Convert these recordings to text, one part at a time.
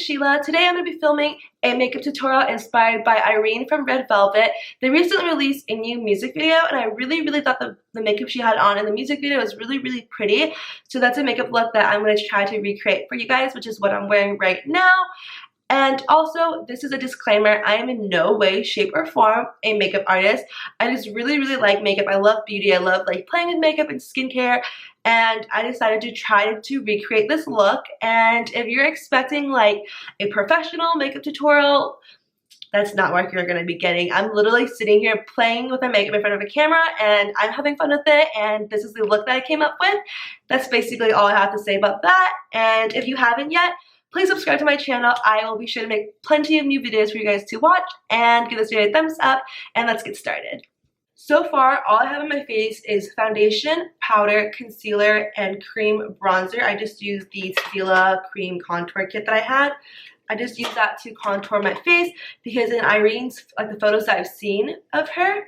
Sheila. Today I'm going to be filming a makeup tutorial inspired by Irene from Red Velvet. They recently released a new music video and I really thought the makeup she had on in the music video was really pretty. So that's a makeup look that I'm going to try to recreate for you guys, which is what I'm wearing right now. And also, this is a disclaimer, I am in no way, shape, or form a makeup artist. I just really like makeup. I love beauty. I love like playing with makeup and skincare. And I decided to try to recreate this look. And if you're expecting like a professional makeup tutorial, that's not what you're going to be getting. I'm literally sitting here playing with my makeup in front of a camera and I'm having fun with it, and this is the look that I came up with. That's basically all I have to say about that. And if you haven't yet, please subscribe to my channel. I will be sure to make plenty of new videos for you guys to watch, and give this video a thumbs up, and let's get started. So far, all I have on my face is foundation, powder, concealer, and cream bronzer. I just used the Shila cream contour kit that I had. I just used that to contour my face because in Irene's, like the photos that I've seen of her,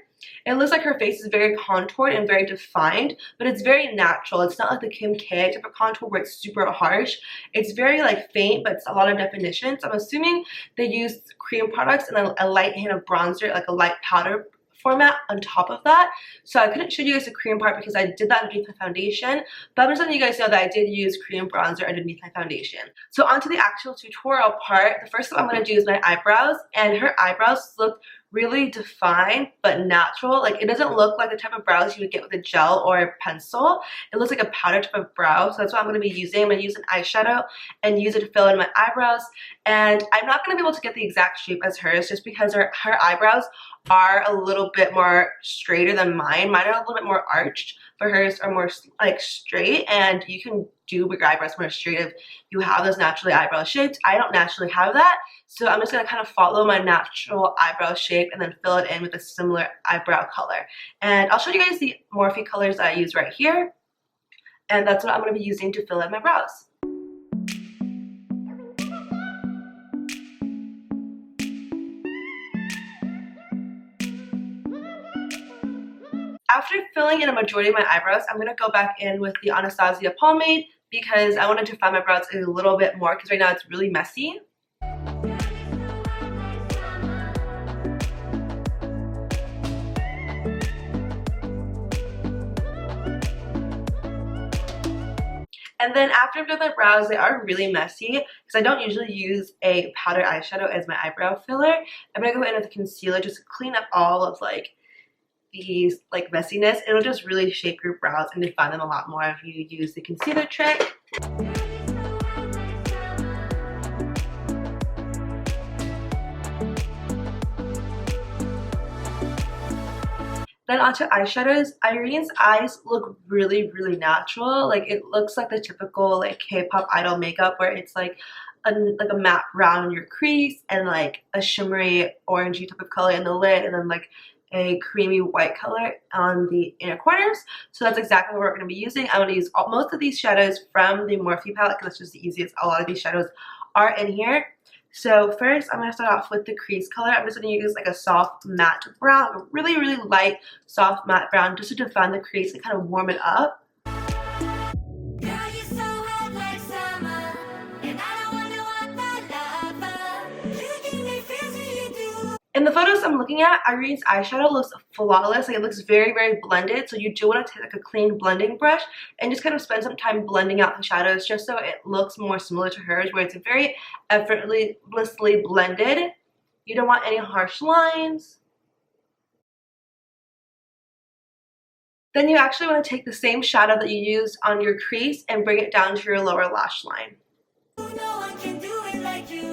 it looks like her face is very contoured and very defined, but it's very natural. It's not like the Kim K type of contour where it's super harsh. It's very like faint, but it's a lot of definition. So I'm assuming they used cream products and then a light hint of bronzer, like a light powder format on top of that. So I couldn't show you guys the cream part because I did that underneath my foundation, but I'm just letting you guys know that I did use cream bronzer underneath my foundation. So onto the actual tutorial part. The first thing I'm going to do is my eyebrows, and her eyebrows look really defined but natural. Like it doesn't look like the type of brows you would get with a gel or a pencil. It looks like a powder type of brow. So that's what I'm going to be using. I'm going to use an eyeshadow and use it to fill in my eyebrows. And I'm not going to be able to get the exact shape as hers just because her eyebrows are a little bit more straighter than mine. Mine are a little bit more arched, but hers are more like straight, and you can do your eyebrows more straight if you have those naturally eyebrow shapes. I don't naturally have that, so I'm just going to kind of follow my natural eyebrow shape and then fill it in with a similar eyebrow color. And I'll show you guys the Morphe colors that I use right here, and that's what I'm going to be using to fill in my brows. After filling in a majority of my eyebrows, I'm going to go back in with the Anastasia pomade because I wanted to define my brows a little bit more because right now it's really messy. And then after I've done my brows, they are really messy because I don't usually use a powder eyeshadow as my eyebrow filler. I'm going to go in with a concealer just to clean up all of like these like messiness. It'll just really shape your brows and define them a lot more if you use the concealer trick. Then onto eyeshadows. Irene's eyes look really natural. Like it looks like the typical like K-pop idol makeup where it's like a matte brown in your crease and like a shimmery orangey type of color in the lid, and then like a creamy white color on the inner corners. So that's exactly what we're going to be using. I'm going to use most of these shadows from the Morphe palette because it's just the easiest. A lot of these shadows are in here. So first I'm going to start off with the crease color. I'm just going to use like a soft matte brown, a really light soft matte brown just to define the crease and kind of warm it up. In the photos I'm looking at, Irene's eyeshadow looks flawless. Like it looks very blended. So you do want to take like a clean blending brush and just kind of spend some time blending out the shadows just so it looks more similar to hers, where it's very effortlessly blended. You don't want any harsh lines. Then you actually want to take the same shadow that you used on your crease and bring it down to your lower lash line. No one can do it like you.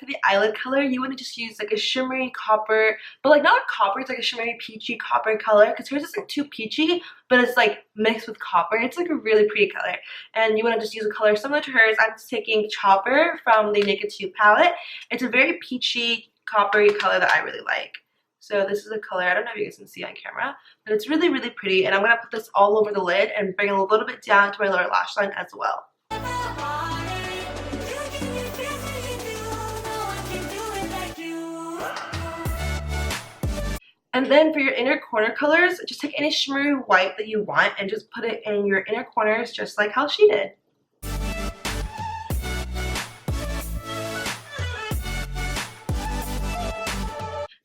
The eyelid color, you want to just use like a shimmery copper, but like not copper, it's like a shimmery peachy copper color because hers isn't too peachy, but it's like mixed with copper. It's like a really pretty color, and you want to just use a color similar to hers. I'm just taking Chopper from the Naked 2 palette. It's a very peachy coppery color that I really like. So this is a color, I don't know if you guys can see on camera, but it's really pretty, and I'm going to put this all over the lid and bring it a little bit down to my lower lash line as well. And then for your inner corner colors, just take any shimmery white that you want and just put it in your inner corners just like how she did.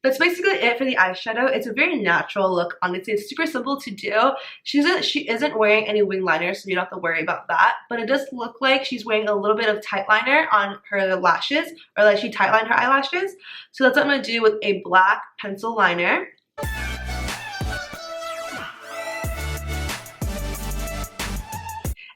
That's basically it for the eyeshadow. It's a very natural look, honestly. It's super simple to do. She isn't wearing any wing liner, so you don't have to worry about that. But it does look like she's wearing a little bit of tight liner on her lashes, or like she tight lined her eyelashes. So that's what I'm going to do with a black pencil liner.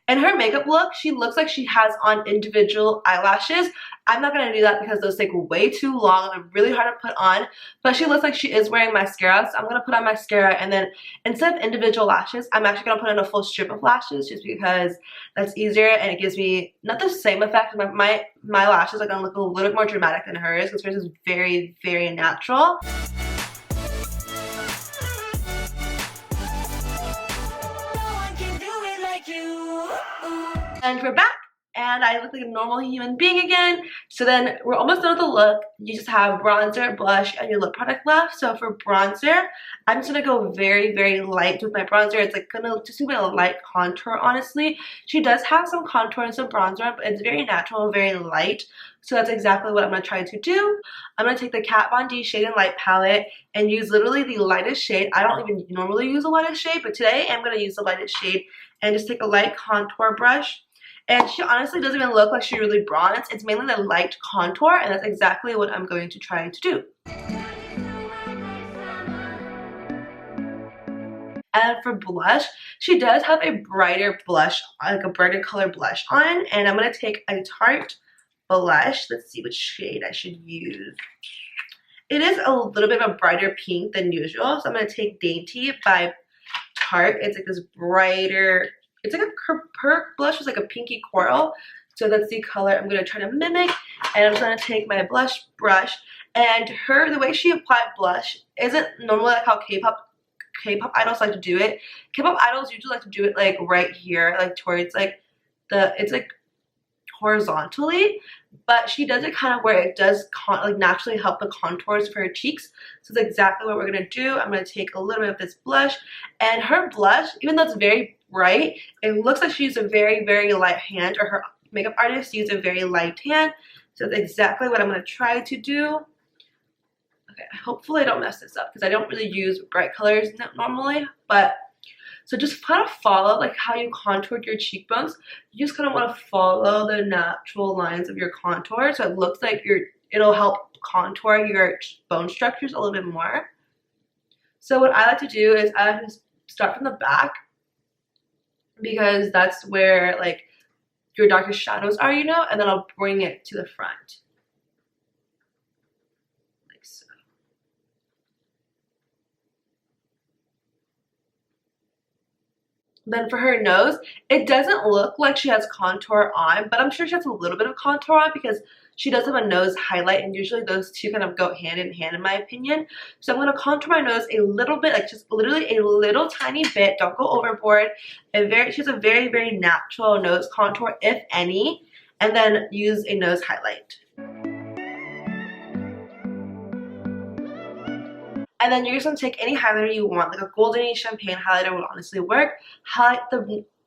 And her makeup look, she looks like she has on individual eyelashes. I'm not going to do that because those take way too long and they're really hard to put on. But she looks like she is wearing mascara, so I'm going to put on mascara. And then instead of individual lashes, I'm actually going to put in a full strip of lashes just because that's easier and it gives me not the same effect. My lashes are going to look a little bit more dramatic than hers because hers is very, very natural. And we're back, and I look like a normal human being again. So then we're almost done with the look. You just have bronzer, blush, and your lip product left. So for bronzer, I'm just gonna go very, very light with my bronzer. It's like gonna just be a light contour, honestly. She does have some contour and some bronzer, but it's very natural and very light. So that's exactly what I'm gonna try to do. I'm gonna take the Kat Von D Shade and Light palette and use literally the lightest shade. I don't even normally use the lightest shade, but today I'm gonna use the lightest shade and just take a light contour brush. And she honestly doesn't even look like she really bronzed. It's mainly the light contour, and that's exactly what I'm going to try to do. And for blush, she does have a brighter blush, like a brighter color blush on. And I'm going to take a Tarte blush. Let's see which shade I should use. It is a little bit of a brighter pink than usual. So I'm going to take Dainty by Tarte. It's like this brighter... It's like her blush is like a pinky coral. So that's the color I'm going to try to mimic. And I'm just going to take my blush brush. And the way she applied blush isn't normally like how K-pop idols like to do it. K-pop idols usually like to do it like right here, like towards like it's like horizontally. But she does it kind of where it does like naturally help the contours for her cheeks. So that's exactly what we're going to do. I'm going to take a little bit of this blush. And her blush, even though it's very bright, it looks like she used a very, very light hand, or her makeup artist used a very light hand. So that's exactly what I'm going to try to do. Okay, hopefully I don't mess this up because I don't really use bright colors normally. But so just kind of follow like how you contoured your cheekbones. You just kind of want to follow the natural lines of your contour, so it looks like it'll help contour your bone structures a little bit more. So what I like to do is I like to start from the back because that's where like your darkest shadows are, you know, and then I'll bring it to the front. Like so. Then for her nose, it doesn't look like she has contour on, but I'm sure she has a little bit of contour on because she does have a nose highlight, and usually those two kind of go hand in hand in my opinion. So I'm going to contour my nose a little bit, like just literally a little tiny bit. Don't go overboard. She has a very, very natural nose contour, if any, and then use a nose highlight. And then you're just going to take any highlighter you want, like a goldeny champagne highlighter would honestly work. Highlight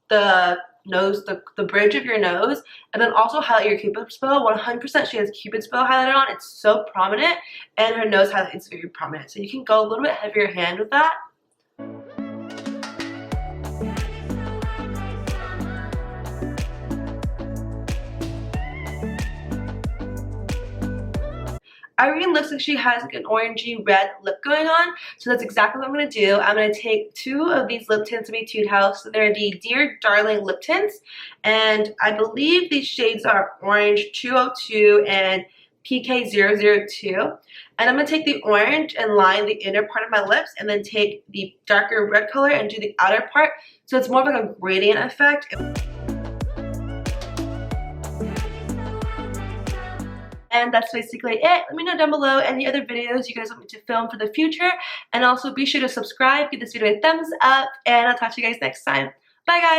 the nose, the bridge of your nose, and then also highlight your Cupid's bow. 100% she has Cupid's bow highlighter on. It's so prominent, and her nose highlight is very prominent. So you can go a little bit heavier hand with that. Irene looks like she has like an orangey red lip going on, so that's exactly what I'm going to do. I'm going to take two of these lip tints from Etude House. So they're the Dear Darling lip tints, and I believe these shades are Orange 202 and PK002. And I'm going to take the orange and line the inner part of my lips, and then take the darker red color and do the outer part, so it's more of like a gradient effect. And that's basically it. Let me know down below any other videos you guys want me to film for the future. And also be sure to subscribe, give this video a thumbs up, and I'll talk to you guys next time. Bye guys!